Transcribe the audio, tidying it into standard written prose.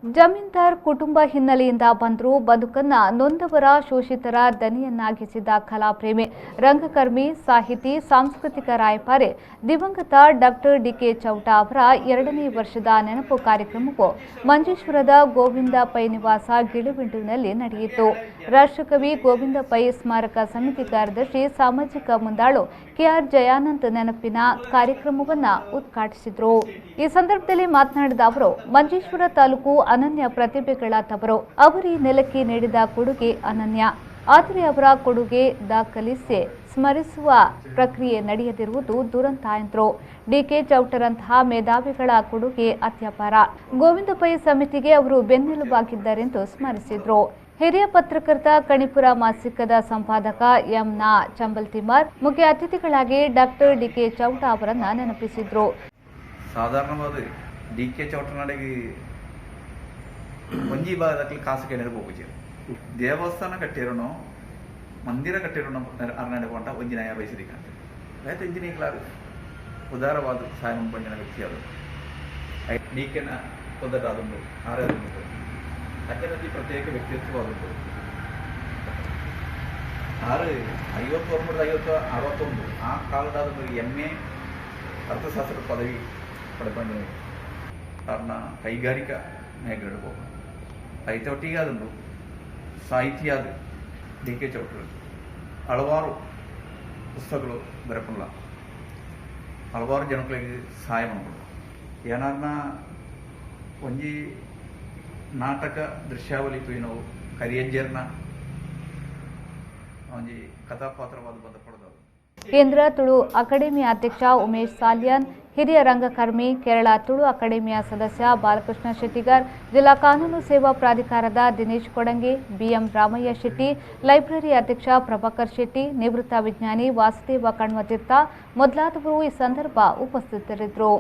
ಜಮೀನ್ದಾರ್ ಕುಟುಂಬ ಹಿನ್ನೆಲೆಯಿಂದ ಬಂದರೂ ಬದುಕನ್ನ ನೊಂದವರ ಶೋಷಿತರ ದನಿಯನ್ನಾಗಿಸಿದ ಕಲಾಪ್ರೇಮಿ ರಂಗಕರ್ಮಿ ಸಾಹಿತಿ ಸಾಂಸ್ಕೃತಿಕ ರಾಯಭಾರಿ ದಿವಂಗತ ಡಾಕ್ಟರ್ ಡಿಕೆ ಚೌಟ ಅವರ 2ನೇ ವರ್ಷದ ನೆನಪು ಕಾರ್ಯಕ್ರಮವು ಮಂಜೇಶ್ವರದ ಗೋವಿಂದ ಪೈ ನಿವಾಸ ಗಿಳಿಬಿಂಡುವಿನಲ್ಲಿ ನಡೆಯಿತು. ರಾಷ್ಟ್ರಕವಿ ಗೋವಿಂದ ಪೈ ಸ್ಮಾರಕ ಸಮಿತಿ ಕಾರ್ಯದರ್ಶಿ ಸಾಮಾಜಿಕ ಮುಂದಾಳು ಕೆಆರ್ ಜಯಾನಂದ್ ನೆನಪಿನ ಕಾರ್ಯಕ್ರಮವನ್ನು ಉದ್ಘಾಟಿಸಿದರು. ಈ ಸಂದರ್ಭದಲ್ಲಿ ಮಾತನಾಡಿದ ಅವರು, ಮಂಜೇಶ್ವರ ತಾಲೂಕು ಅನನ್ಯ ಪ್ರತಿಭೆಗಳ ತವರು. ಅವರಿ ನೆಲಕ್ಕೆ ನೀಡಿದ ಕೊಡುಗೆ ಅನನ್ಯ. ಆದರೆ ಅವರ ಕೊಡುಗೆ ದಾಖಲಿಸಿ ಸ್ಮರಿಸುವ ಪ್ರಕ್ರಿಯೆ ನಡೆಯದಿರುವುದು ದುರಂತ ಎಂದರು. ಡಿಕೆ ಚೌಟರಂತಹ ಮೇಧಾವಿಗಳ ಕೊಡುಗೆ ಅತ್ಯಪಾರ. ಗೋವಿಂದ ಪೈ ಸಮಿತಿಗೆ ಅವರು ಬೆನ್ನೆಲುಬಾಗಿದ್ದರೆಂದು ಸ್ಮರಿಸಿದರು. ಹಿರಿಯ ಪತ್ರಕರ್ತ ಕಣಿಪುರ ಮಾಸಿಕದ ಸಂಪಾದಕ ಎಂ.ನ ಚಂಬಲ್ತಿಮಾರ್ ಮುಖ್ಯ ಅತಿಥಿಗಳಾಗಿ ಡಾಕ್ಟರ್ ಡಿಕೆ ಚೌಟ ಅವರನ್ನು ನೆನಪಿಸಿದರು. ಸಾಧಾರಣವಾದ ಡಿಕೆ ಚೌಟನಾಡಿಗೆ ಒಂಜಿ ಭಾಗದಲ್ಲಿ ಕಾಸು ಕೇಳಿದ್ರೆ ಹೋಗುಜಿ ದೇವಸ್ಥಾನ ಕಟ್ಟಿರೋನು ಮಂದಿರ ಕಟ್ಟಿರೋನು ಅರ್ನಾಡಿಕೊಂಡ ಒಂಜಿ ನಯ ಬಯಸಿದಿಕ್ಕಂತ ಆಯ್ತು ಇಂಜಿನಿಯರ್ ಉದಾರವಾದ ಸಹಾಯ ಪಂಡಿನ ವ್ಯಕ್ತಿ ಅವರು ಡಿಕೆನ ಪೊಂದಟಾದುಂಡು ಆರಾಧನೆ ಅತ್ಯಂತ ಪ್ರತ್ಯೇಕ ವ್ಯಕ್ತಿತ್ವವಾದುಂಟು 51 ಆ ಕಾಲದ MA ಅರ್ಥಶಾಸ್ತ್ರ ಪದವಿ ಪಡ್ಕೊಂಡು ಕಾರಣ ಕೈಗಾರಿಕಾ ಮೇಘಗಳು ಹೋಗ ರೈತೊಟ್ಟಿಗೆ ಆದನು ಸಾಹಿತ್ಯ ಅದು ಡಿಕೆ ಚೌಟರು ಹಲವಾರು ಪುಸ್ತಕಗಳು ಬರಪಲ್ಲ ಹಲವಾರು ಜನಗಳಿಗೆ ಸಹಾಯ ಮಾಡ್ಬೋದು ಏನಾರನ್ನ ಒಂಜಿ ನಾಟಕ ದೃಶ್ಯಾವಳಿ ನಾವು ಕರಿಯಜ್ಜರ್ನ ಒಂಜಿ ಕಥಾಪಾತ್ರವಾದ ಬಂದಪಡೋದು. ಕೇಂದ್ರ ತುಳು ಅಕಾಡೆಮಿ ಅಧ್ಯಕ್ಷ ಉಮೇಶ್ ಸಾಲ್ಯಾನ್, ಹಿರಿಯ ರಂಗಕರ್ಮಿ, ಕೇರಳ ತುಳು ಅಕಾಡೆಮಿಯ ಸದಸ್ಯ ಬಾಲಕೃಷ್ಣ ಶೆಟ್ಟಿಗಾರ್, ಜಿಲ್ಲಾ ಕಾನೂನು ಸೇವಾ ಪ್ರಾಧಿಕಾರದ ದಿನೇಶ್ ಕೊಡಂಗೆ, ಬಿಎಂ ರಾಮಯ್ಯ ಶೆಟ್ಟಿ, ಲೈಬ್ರರಿ ಅಧ್ಯಕ್ಷ ಪ್ರಭಾಕರ್ ಶೆಟ್ಟಿ, ನಿವೃತ್ತ ವಿಜ್ಞಾನಿ ವಾಸುದೇವ ಕಣ್ವತೀರ್ಥ ಮೊದಲಾದವರು ಈ ಸಂದರ್ಭ ಉಪಸ್ಥಿತರಿದ್ದರು.